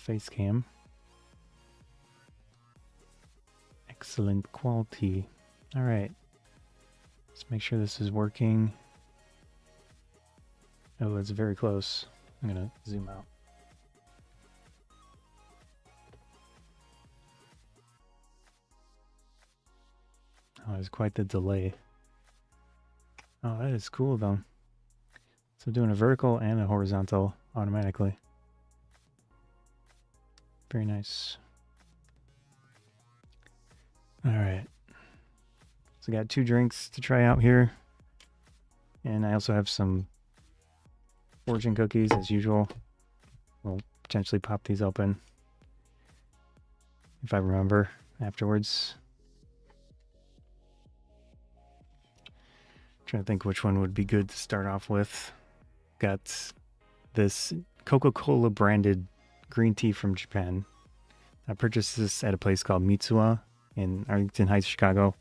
face cam. Excellent quality. All right. Let's make sure this is working. Oh, it's very close. I'm gonna zoom out. Oh, there's quite the delay. Oh, that is cool though. So doing a vertical and a horizontal automatically. Very nice. All right. So I got 2 drinks to try out here. And I also have some fortune cookies as usual. We'll potentially pop these open if I remember afterwards. Trying to think which one would be good to start off with. Got this Coca-Cola branded green tea from Japan. I purchased this at a place called Mitsuwa in Arlington Heights, Chicago.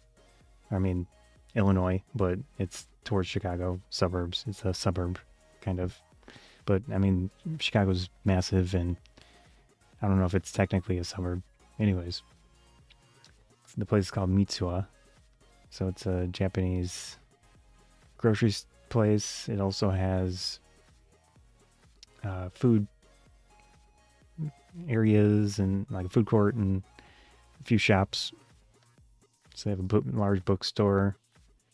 I mean, Illinois, but it's towards Chicago suburbs. It's a suburb, kind of. But, I mean, Chicago's massive, and I don't know if it's technically a suburb. Anyways, the place is called Mitsuwa. So it's a Japanese grocery place. It also has food areas and like a food court and a few shops. So they have a large bookstore.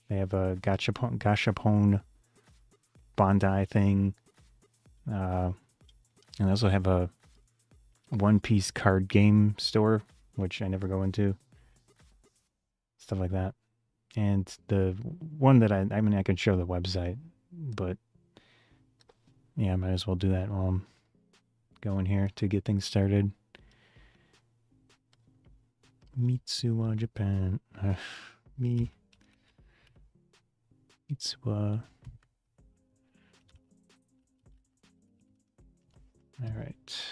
They have a gashapon Bandai thing. And they also have a One Piece card game store, which I never go into. Stuff like that. And the one that I mean, I could show the website, but yeah, I might as well do that while I'm going here to get things started. Mitsuwa, Japan. Mitsuwa. All right.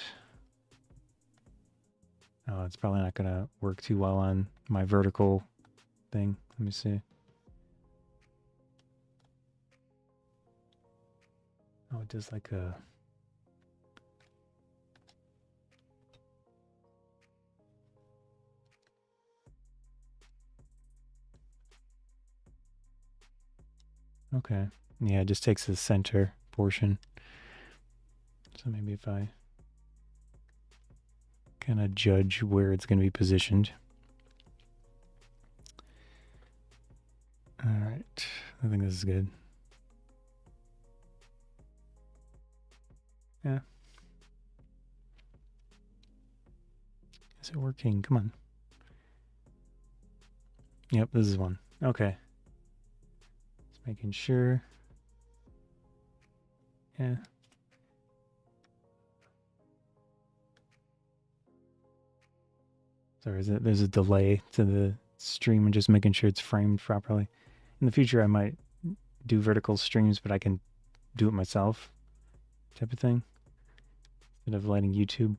Oh, it's probably not gonna work too well on my vertical thing. Let me see. Oh, it does like a... Okay. Yeah, it just takes the center portion. So maybe if I kind of judge where it's going to be positioned. All right. I think this is good. Yeah. Is it working? Come on. Yep, this is one. Okay. Just making sure. Yeah. Sorry, there's a delay to the stream and just making sure it's framed properly. In the future, I might do vertical streams, but I can do it myself type of thing instead of letting YouTube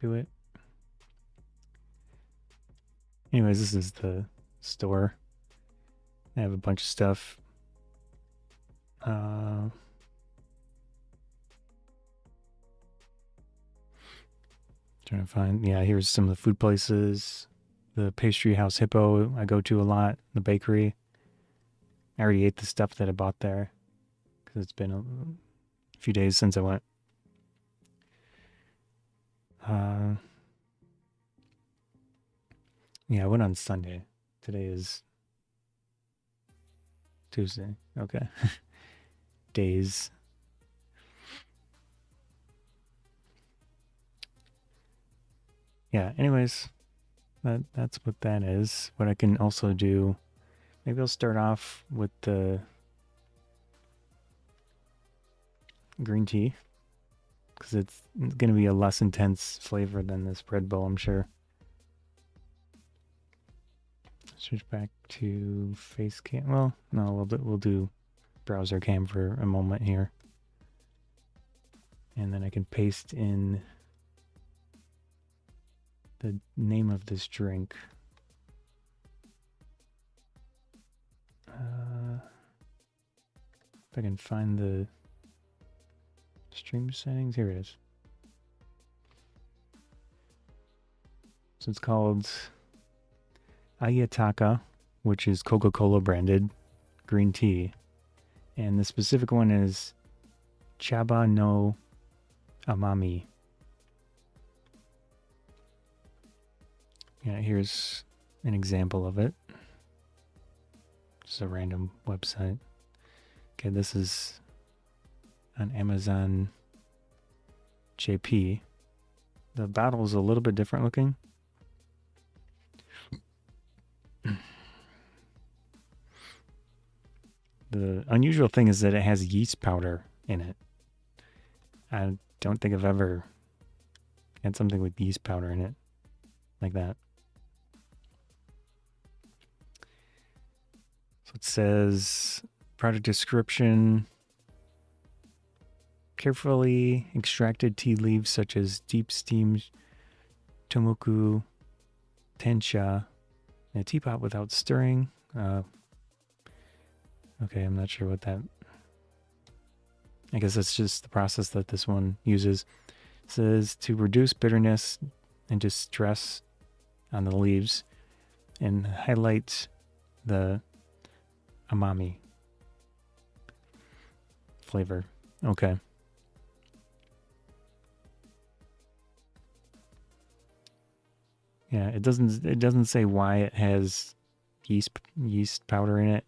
do it. Anyways, this is the store. I have a bunch of stuff. Trying to find, yeah, here's some of the food places. The Pastry House Hippo I go to a lot. The bakery. I already ate the stuff that I bought there because it's been a few days since I went. Yeah, I went on Sunday. Today is Tuesday. Okay. Days. Yeah, anyways, that's what that is. What I can also do, maybe I'll start off with the green tea because it's going to be a less intense flavor than this Redbull, I'm sure. Switch back to face cam. Well, no, we'll do browser cam for a moment here. And then I can paste in the name of this drink. If I can find the stream settings, here it is. So it's called Ayataka, which is Coca-Cola branded green tea. And the specific one is Chaba no Amami. Yeah, here's an example of it. Just a random website. Okay, this is on Amazon JP. The bottle is a little bit different looking. The unusual thing is that it has yeast powder in it. I don't think I've ever had something with yeast powder in it like that. So it says product description: carefully extracted tea leaves such as deep steamed tomoku tensha in a teapot without stirring. Okay, I'm not sure what that... I guess that's just the process that this one uses. It says to reduce bitterness and distress on the leaves and highlight the Amami flavor. Okay. Yeah, it doesn't say why it has yeast powder in it.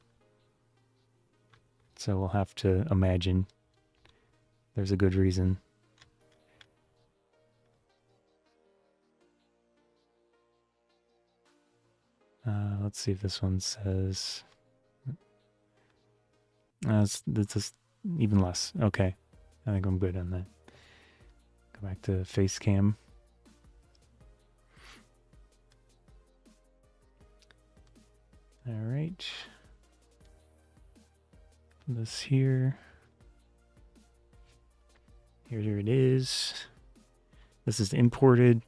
So we'll have to imagine there's a good reason. Let's see if this one says... it's just even less. Okay. I think I'm good on that. Go back to face cam. All right. This here. Here it is. This is imported,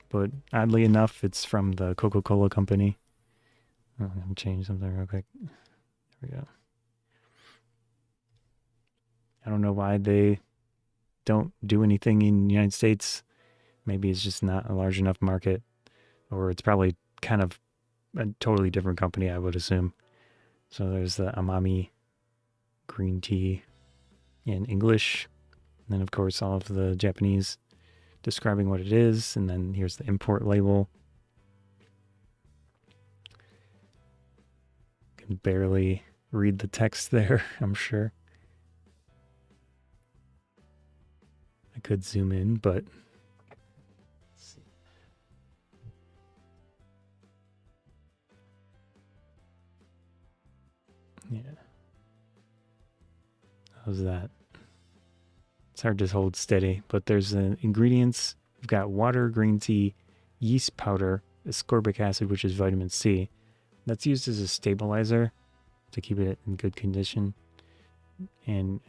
but oddly enough, it's from the Coca-Cola company. Oh, I'm going to change something real quick. There we go. I don't know why they don't do anything in the United States. Maybe it's just not a large enough market, or it's probably kind of a totally different company, I would assume. So there's the Amami green tea in English. And then, of course, all of the Japanese describing what it is. And then here's the import label. You can barely read the text there, I'm sure. I could zoom in, but... yeah. How's that? It's hard to hold steady, but there's the ingredients. We've got water, green tea, yeast powder, ascorbic acid, which is vitamin C. That's used as a stabilizer to keep it in good condition and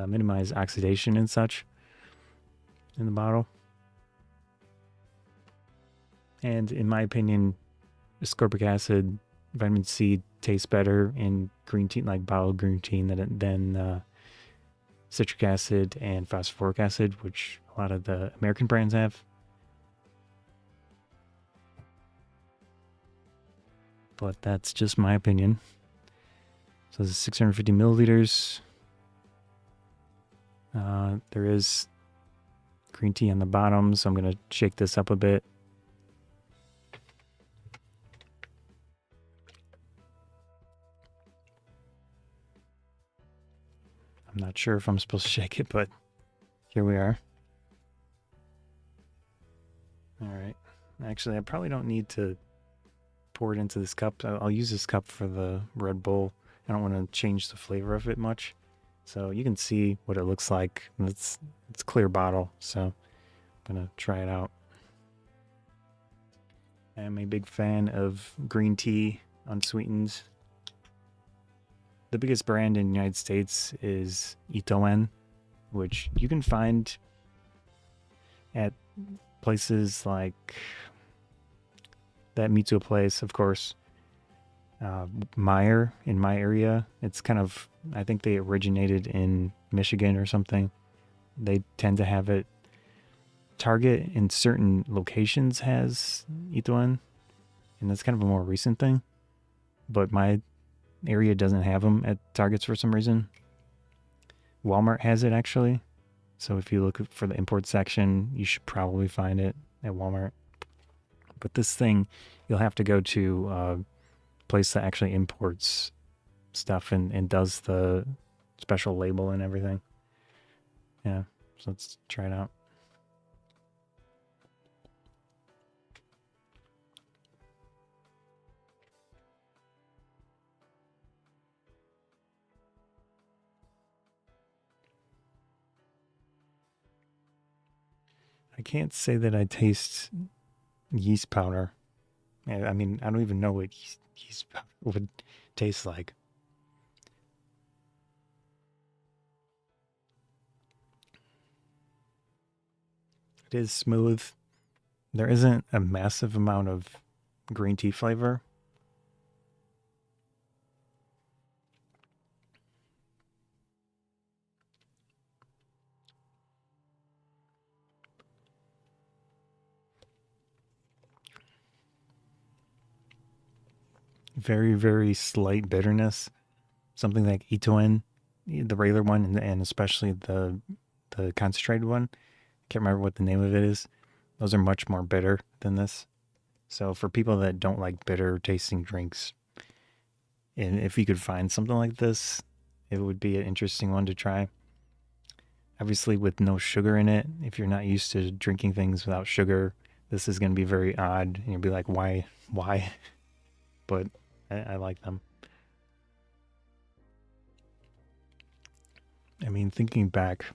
minimize oxidation and such in the bottle. And in my opinion, ascorbic acid, vitamin C tastes better in green tea, like bottled green tea, than citric acid and phosphoric acid, which a lot of the American brands have. But that's just my opinion. So this is 650 milliliters. There is green tea on the bottom, so I'm going to shake this up a bit. I'm not sure if I'm supposed to shake it, but here we are. All right. Actually, I probably don't need to pour it into this cup. I'll use this cup for the Red Bull. I don't want to change the flavor of it much. So you can see what it looks like. It's a clear bottle, so I'm going to try it out. I'm a big fan of green tea, unsweetened. The biggest brand in the United States is Itoen, which you can find at places like that Mitsuo place, of course. Meyer in my area. It's kind of, I think they originated in Michigan or something. They tend to have it Target in certain locations has Itoen, and that's kind of a more recent thing. But my area doesn't have them at Targets for some reason. Walmart has it actually. So if you look for the import section, you should probably find it at Walmart. But this thing, you'll have to go to a place that actually imports stuff and does the special label and everything. Yeah, so let's try it out. I can't say that I taste yeast powder. I mean, I don't even know what yeast powder would taste like. It is smooth. There isn't a massive amount of green tea flavor. Very, very slight bitterness. Something like Itoen, the regular one, and especially the concentrated one. Can't remember what the name of it is. Those are much more bitter than this. So for people that don't like bitter tasting drinks, and if you could find something like this, it would be an interesting one to try. Obviously, with no sugar in it, if you're not used to drinking things without sugar, this is going to be very odd, and you'll be like, why, why? But I like them. I mean, thinking back,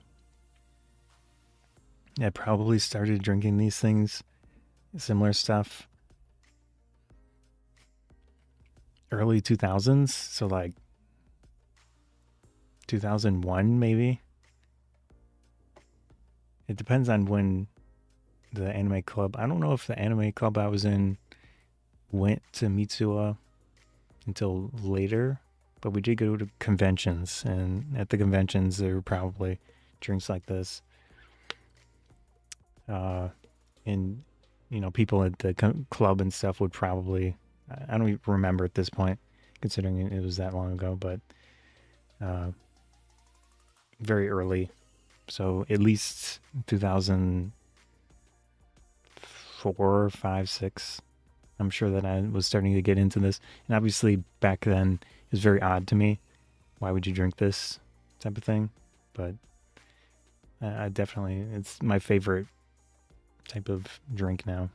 I probably started drinking these things, similar stuff, early 2000s. So, like 2001, maybe. It depends on when the anime club. I don't know if the anime club I was in went to Mitsuwa until later, but we did go to conventions, and at the conventions, there were probably drinks like this. And people at the club and stuff would probably, I don't even remember at this point, considering it was that long ago, but very early. So at least 2004, 5, 6. I'm sure that I was starting to get into this. And obviously back then it was very odd to me. Why would you drink this type of thing? But I definitely, it's my favorite type of drink now.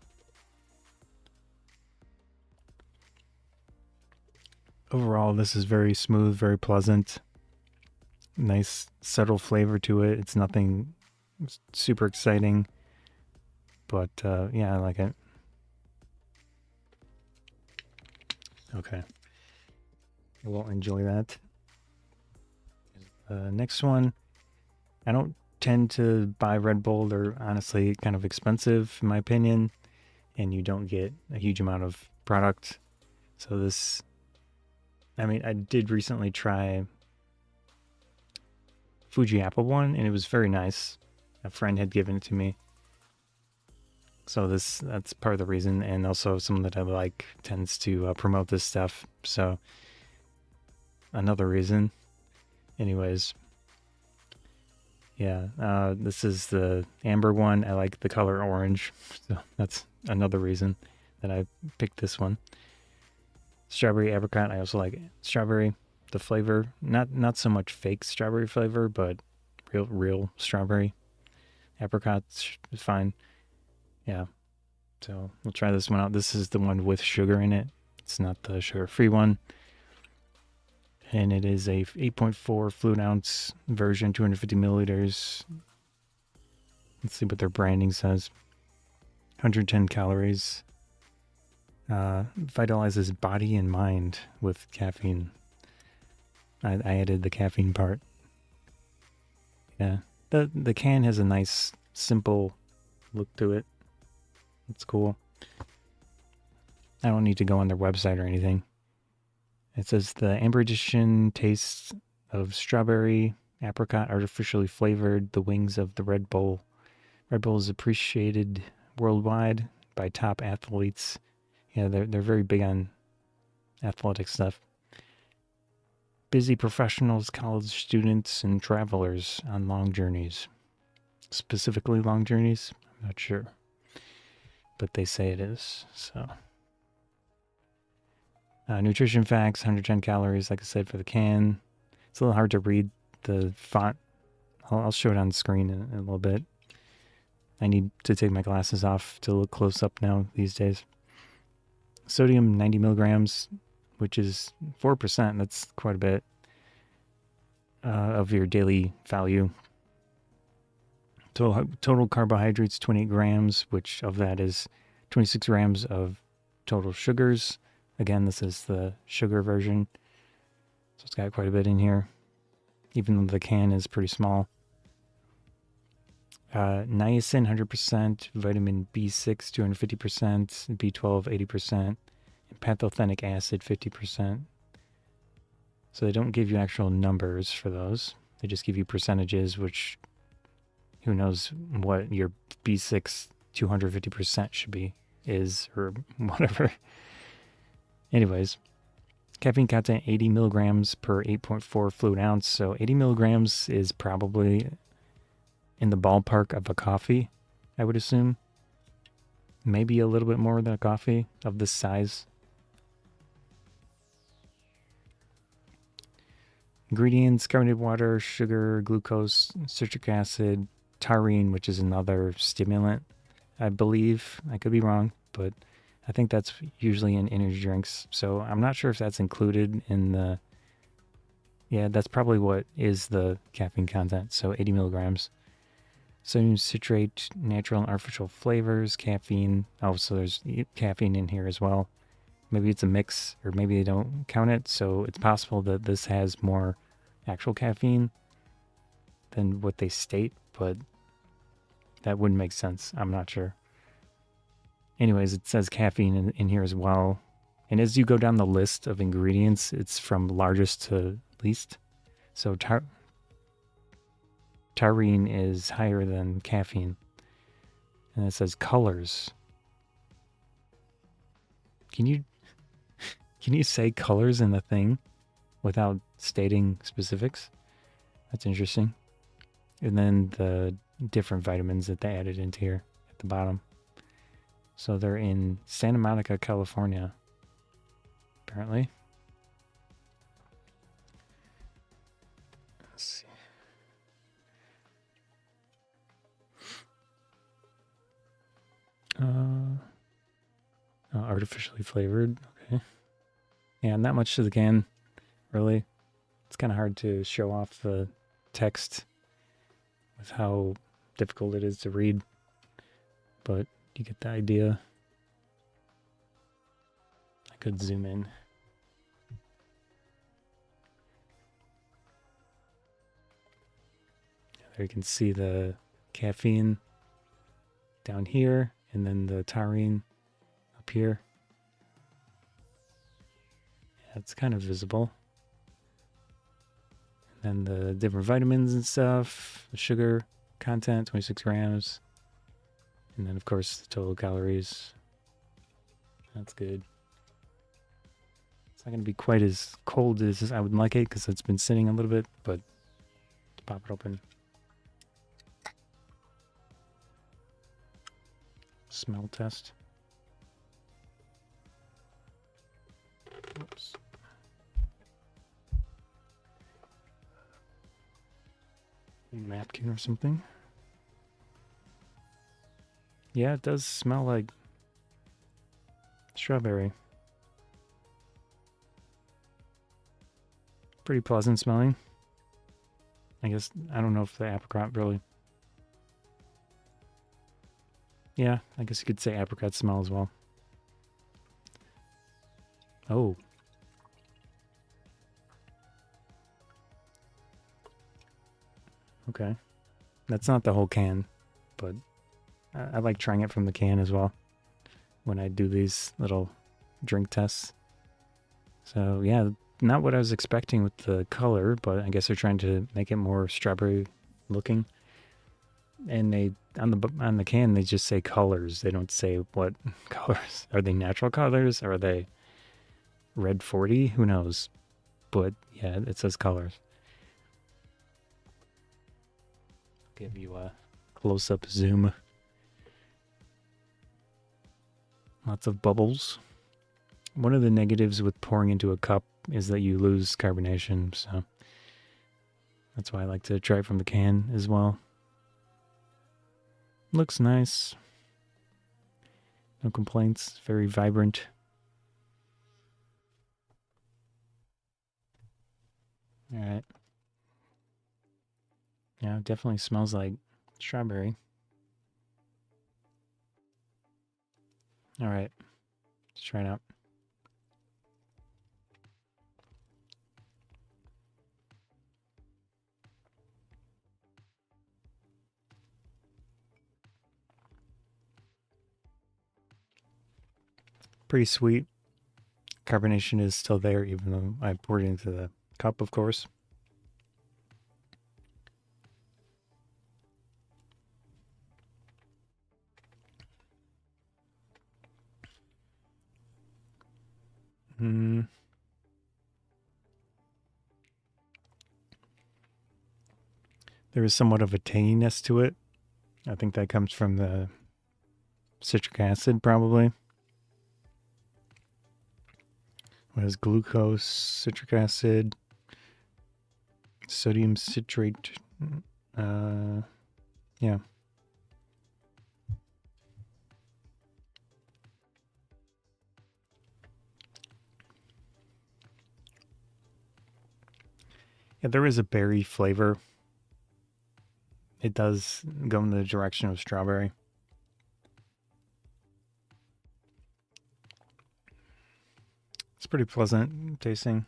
Overall, this is very smooth, very pleasant. Nice, subtle flavor to it. It's nothing super exciting, but yeah, I like it. Okay. I won't enjoy that. Next one. I don't tend to buy Red Bull. They're honestly kind of expensive, in my opinion, and you don't get a huge amount of product. So this, I mean, I did recently try Fuji Apple one, and it was very nice. A friend had given it to me. So that's part of the reason, and also someone that I like tends to promote this stuff. So another reason. Anyways, yeah, this is the amber one. I like the color orange, so that's another reason that I picked this one. Strawberry apricot. I also like strawberry. The flavor, not so much fake strawberry flavor, but real strawberry. Apricot's fine. Yeah. So we'll try this one out. This is the one with sugar in it. It's not the sugar-free one. And it is a 8.4 fluid ounce version, 250 milliliters. Let's see what their branding says. 110 calories. Vitalizes body and mind with caffeine. I added the caffeine part. Yeah. The can has a nice, simple look to it. It's cool. I don't need to go on their website or anything. It says the Amber Edition tastes of strawberry, apricot, artificially flavored, the wings of the Red Bull Red Bull is appreciated worldwide by top athletes. Yeah, they're very big on athletic stuff. Busy professionals, college students, and travelers on long journeys. Specifically long journeys? I'm not sure. But they say it is, so. Nutrition facts, 110 calories, like I said, for the can. It's a little hard to read the font. I'll show it on the screen in a little bit. I need to take my glasses off to look close up now these days. Sodium, 90 milligrams, which is 4%. That's quite a bit of your daily value. Total carbohydrates, 28 grams, which of that is 26 grams of total sugars. Again, this is the sugar version. So it's got quite a bit in here, even though the can is pretty small. Niacin, 100%, vitamin B6, 250%, B12, 80%, and pantothenic acid, 50%. So they don't give you actual numbers for those. They just give you percentages, which who knows what your B6 250% should be, or whatever. Anyways, caffeine content 80 milligrams per 8.4 fluid ounce. So 80 milligrams is probably in the ballpark of a coffee, I would assume. Maybe a little bit more than a coffee of this size. Ingredients: carbonated water, sugar, glucose, citric acid, taurine, which is another stimulant, I believe. I could be wrong, but I think that's usually in energy drinks. So I'm not sure if that's included in the... Yeah, that's probably what is the caffeine content. So 80 milligrams. Sodium citrate, natural and artificial flavors, caffeine. Oh, so there's caffeine in here as well. Maybe it's a mix, or maybe they don't count it. So it's possible that this has more actual caffeine than what they state, but that wouldn't make sense. I'm not sure. Anyways, it says caffeine in here as well. And as you go down the list of ingredients, it's from largest to least. So taurine is higher than caffeine. And it says colors. Can you say colors in the thing without stating specifics? That's interesting. And then the different vitamins that they added into here at the bottom. So they're in Santa Monica, California, apparently. Let's see. Artificially flavored. Okay. Yeah, not much to the can, really. It's kind of hard to show off the text with how difficult it is to read, but you get the idea. I could zoom in. There you can see the caffeine down here, and then the taurine up here. Yeah, it's kind of visible. And then the different vitamins and stuff, the sugar content, 26 grams. And then, of course, the total calories. That's good. It's not going to be quite as cold as I would like it because it's been sitting a little bit, but let's pop it open. Smell test. Oops. Napkin or something. Yeah, it does smell like strawberry. Pretty pleasant smelling. I guess, I don't know if the apricot really... Yeah, I guess you could say apricot smell as well. Oh. Okay. That's not the whole can, but I like trying it from the can as well when I do these little drink tests. So yeah, not what I was expecting with the color, but I guess they're trying to make it more strawberry looking. and they on the can they just say colors. They don't say what colors. Are they natural colors? Are they red 40? Who knows? But yeah, it says colors. Give you a close-up zoom. Lots of bubbles. One of the negatives with pouring into a cup is that you lose carbonation, so that's why I like to try it from the can as well. Looks nice. No complaints. Very vibrant. Alright. Yeah, it definitely smells like strawberry. Alright. Let's try it out. Pretty sweet. Carbonation is still there, even though I poured it into the cup, of course. There is somewhat of a tanginess to it. I think that comes from the citric acid, probably. What is glucose, citric acid, sodium citrate? Yeah. Yeah, there is a berry flavor. It does go in the direction of strawberry. It's pretty pleasant tasting.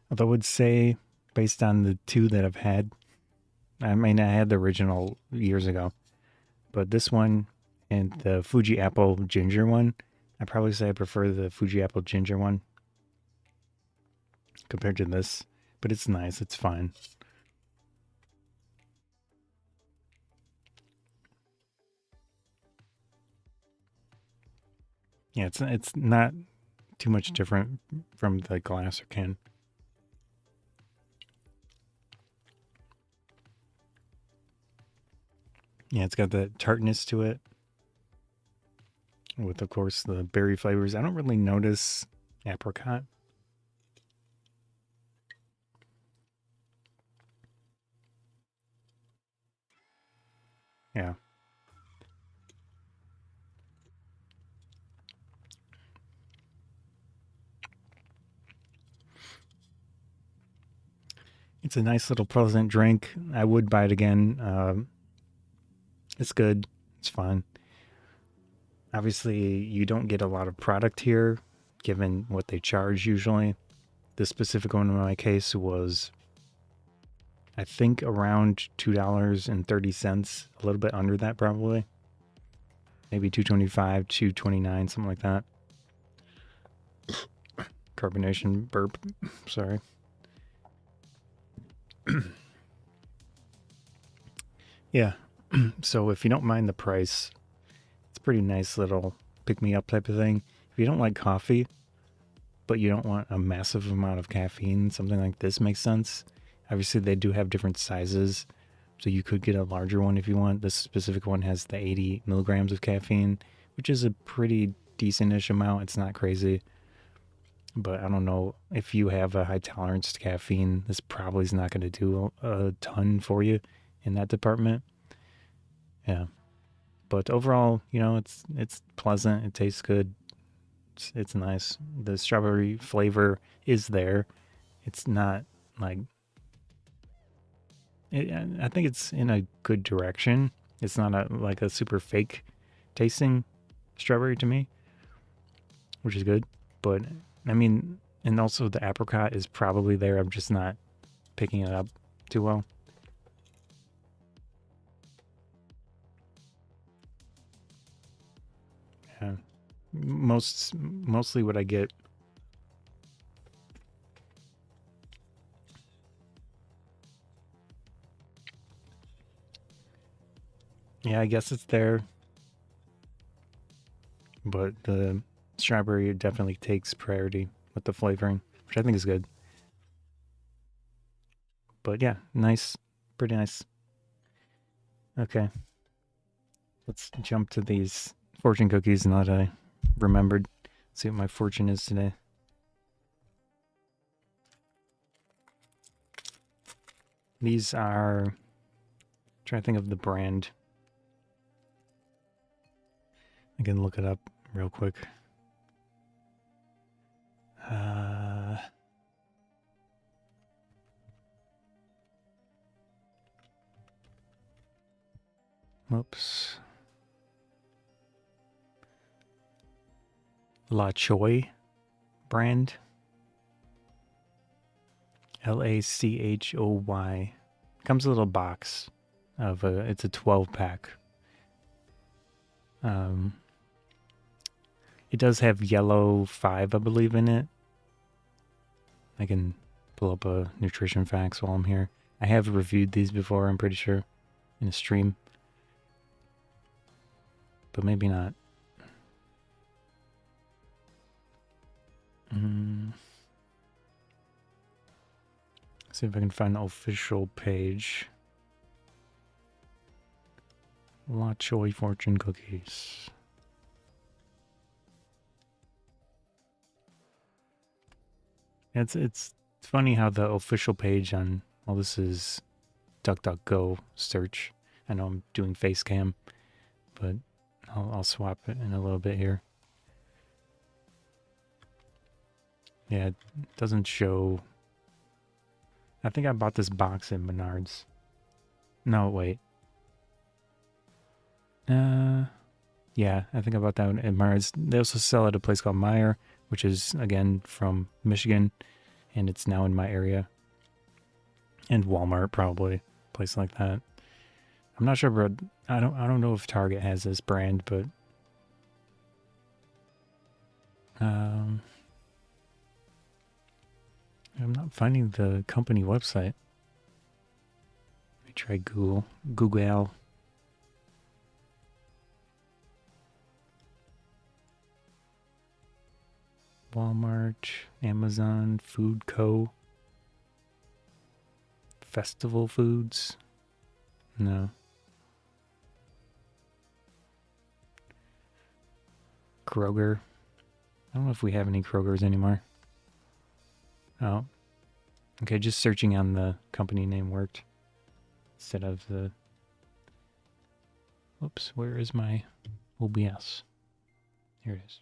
Although I would say, based on the two that I've had, I mean, I had the original years ago, but this one and the Fuji Apple Ginger one, I'd probably say I prefer the Fuji Apple Ginger one compared to this, but it's nice. It's fine. Yeah, it's not too much different from the glass or can. Yeah, it's got the tartness to it, with of course the berry flavors. I don't really notice apricot. Yeah. It's a nice little pleasant drink. I would buy it again. It's good. It's fun. Obviously, you don't get a lot of product here, given what they charge usually. This specific one in my case was, I think, around $2.30, a little bit under that probably. Maybe $2.25, $2.29, something like that. Carbonation burp. Sorry. Yeah. So if you don't mind the price, it's a pretty nice little pick me up type of thing. If you don't like coffee, but you don't want a massive amount of caffeine, something like this makes sense. Obviously, they do have different sizes, so you could get a larger one if you want. This specific one has the 80 milligrams of caffeine, which is a pretty decentish amount. It's not crazy. But I don't know if you have a high tolerance to caffeine, this probably is not going to do a ton for you in that department. Yeah. But overall, you know, it's pleasant. It tastes good. It's nice. The strawberry flavor is there. It's not like I think it's in a good direction. It's not like a super fake tasting strawberry to me, which is good. But I mean, and also the apricot is probably there. I'm just not picking it up too well. Yeah. Mostly what I get Yeah, I guess it's there. But the strawberry definitely takes priority with the flavoring, which I think is good. But yeah, nice. Pretty nice. Okay. Let's jump to these fortune cookies now that I remembered. See what my fortune is today. These are... I'm trying to think of the brand. I can look it up real quick. Oops. La Choy brand. Lachoy. Comes a little box of it's a 12 pack. It does have yellow 5, I believe, in it. I can pull up a nutrition facts while I'm here. I have reviewed these before, I'm pretty sure, in a stream. But maybe not. See if I can find the official page. La Choy fortune cookies. It's funny how the official page on, well, this is DuckDuckGo search. I know I'm doing face cam, but I'll swap it in a little bit here. Yeah, it doesn't show. I think I bought this box in Menards. No, wait. Yeah, I think I bought that one at Menards. They also sell at a place called Meyer, which is, again, from Michigan, and it's now in my area. And Walmart, probably, a place like that. I'm not sure, but I don't know if Target has this brand, but I'm not finding the company website. Let me try Google. Walmart, Amazon, Food Co. Festival Foods. No. Kroger. I don't know if we have any Krogers anymore. Oh. Okay, just searching on the company name worked. Instead of the... Whoops, where is my OBS? Here it is.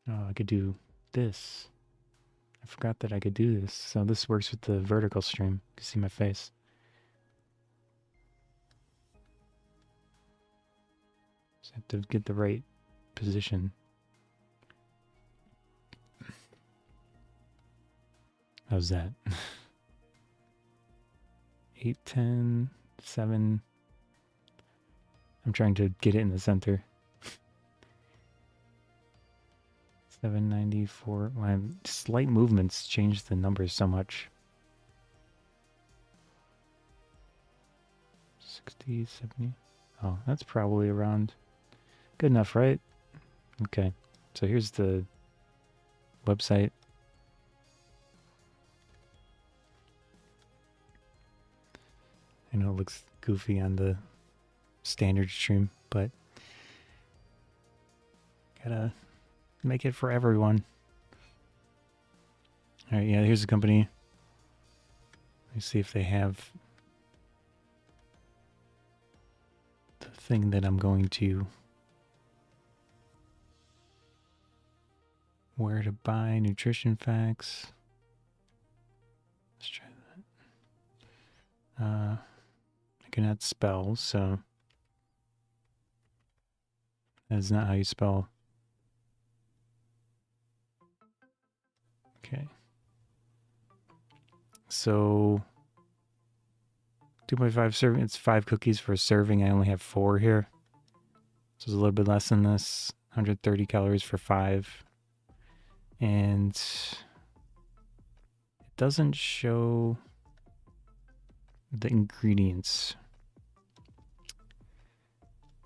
Oh, I could do this. I forgot that I could do this. So this works with the vertical stream. You can see my face. Just have to get the right position. How's that? 8, 10, 7. I'm trying to get it in the center. 794. Well, slight movements change the numbers so much. 60, 70. Oh, that's probably around good enough, right? Okay. So here's the website. I know it looks goofy on the standard stream, but gotta make it for everyone. All right, yeah, here's the company. Let me see if they have the thing that I'm going to... Where to buy nutrition facts. Let's try that. I cannot spell, so that's not how you spell. Okay. So 2.5 serving, it's 5 cookies for a serving. I only have 4 here. So it's a little bit less than this. 130 calories for 5. And it doesn't show the ingredients.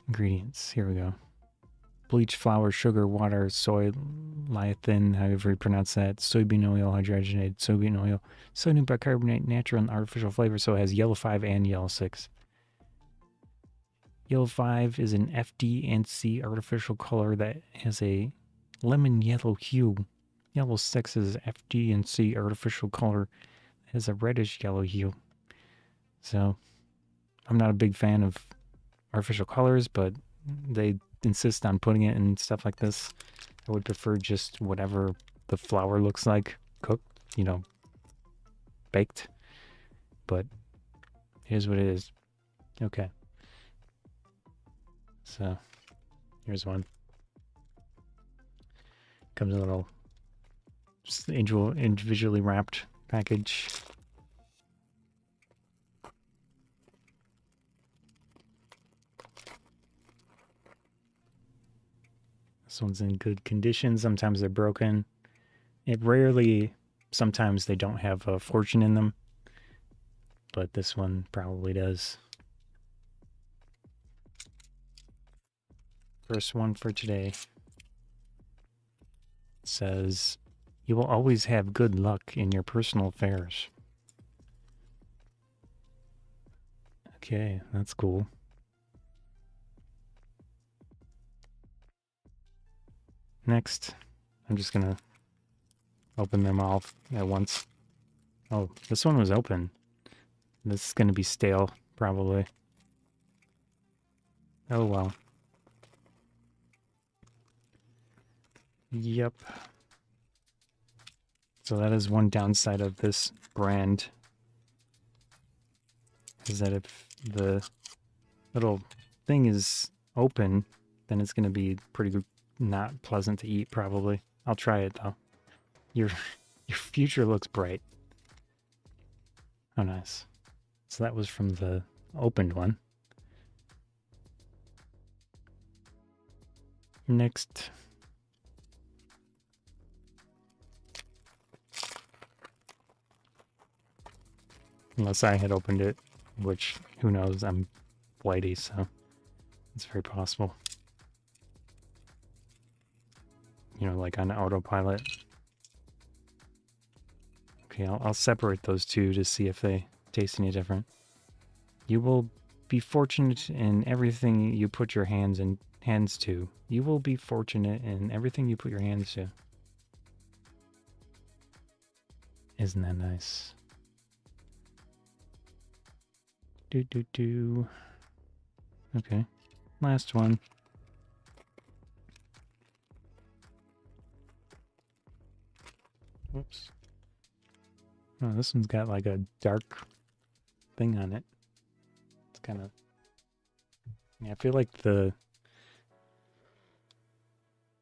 Ingredients. Here we go. Bleach, flour, sugar, water, soy, lecithin, however you pronounce that, soybean oil, hydrogenated soybean oil, sodium bicarbonate, natural and artificial flavor. So it has yellow 5 and yellow 6. Yellow 5 is an FD&C artificial color that has a lemon yellow hue. Yellow 6 is FD&C artificial color that has a reddish yellow hue. So I'm not a big fan of artificial colors, but they insist on putting it in stuff like this. I would prefer just whatever the flour looks like cooked, you know, baked. But here's what it is. Okay. So here's one. Comes in a little individually wrapped package. This one's in good condition. Sometimes they're broken. Sometimes they don't have a fortune in them. But this one probably does. First one for today. It says, you will always have good luck in your personal affairs. Okay, that's cool. Next, I'm just gonna open them all at once. Oh, this one was open. This is gonna be stale, probably. Oh well. Yep. So that is one downside of this brand. Is that if the little thing is open, then it's gonna be pretty good. Not pleasant to eat, probably. I'll try it though. Your future looks bright. Oh, nice. So that was from the opened one. Next. Unless I had opened it, which, who knows, I'm flighty, so it's very possible. You know, like on autopilot. Okay, I'll separate those two to see if they taste any different. You will be fortunate in everything you put your hands to. You will be fortunate in everything you put your hands to. Isn't that nice? Okay, last one. Whoops. Oh, this one's got like a dark thing on it. It's kind of... Yeah, I feel like the...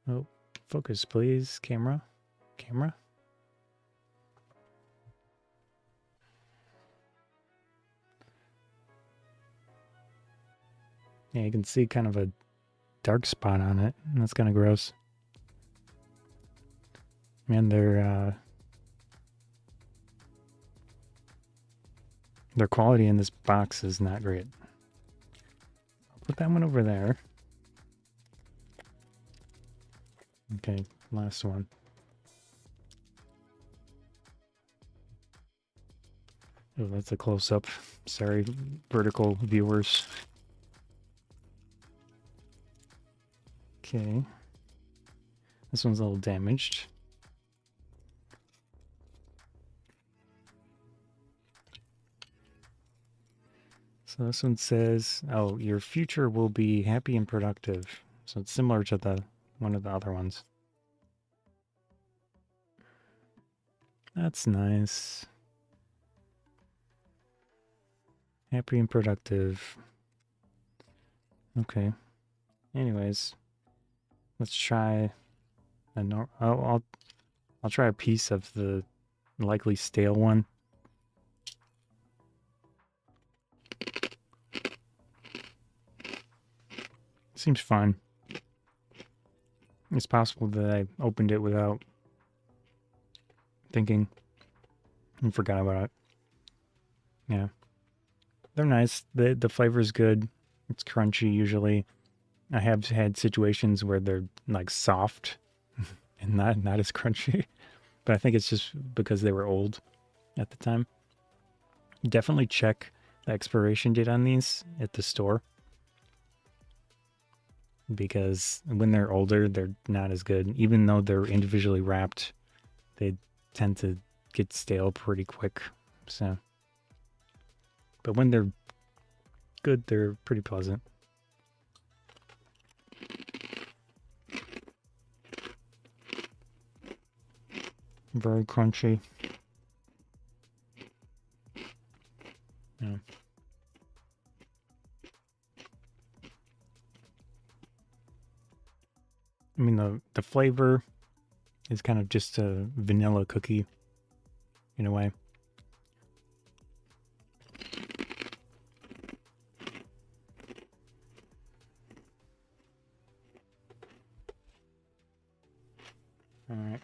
Oh, focus please, camera. Camera? Yeah, you can see kind of a dark spot on it, and that's kind of gross. Man, their quality in this box is not great. I'll put that one over there. Okay, last one. Oh, that's a close-up. Sorry, vertical viewers. Okay. This one's a little damaged. So this one says, oh, your future will be happy and productive. So it's similar to one of the other ones. That's nice. Happy and productive. Okay. Anyways, let's try I'll try a piece of the likely stale one. Seems fine. It's possible that I opened it without thinking and forgot about it. Yeah. They're nice. The flavor's good. It's crunchy usually. I have had situations where they're like soft and not as crunchy, but I think it's just because they were old at the time. Definitely check the expiration date on these at the store because when they're older, they're not as good. Even though they're individually wrapped, they tend to get stale pretty quick. So, but when they're good, they're pretty pleasant. Very crunchy. Yeah. I mean, the flavor is kind of just a vanilla cookie in a way. All right.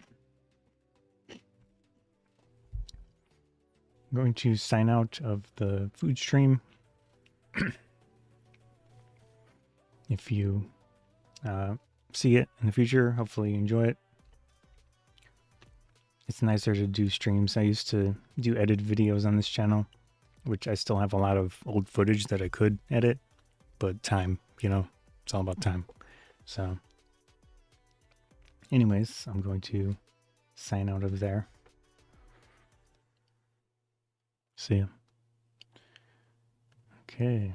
I'm going to sign out of the food stream. If you see it in the future, hopefully you enjoy it. It's nicer to do streams. I used to do edited videos on this channel, which I still have a lot of old footage that I could edit, but time, it's all about time. So anyways, I'm going to sign out of there. See ya. Okay.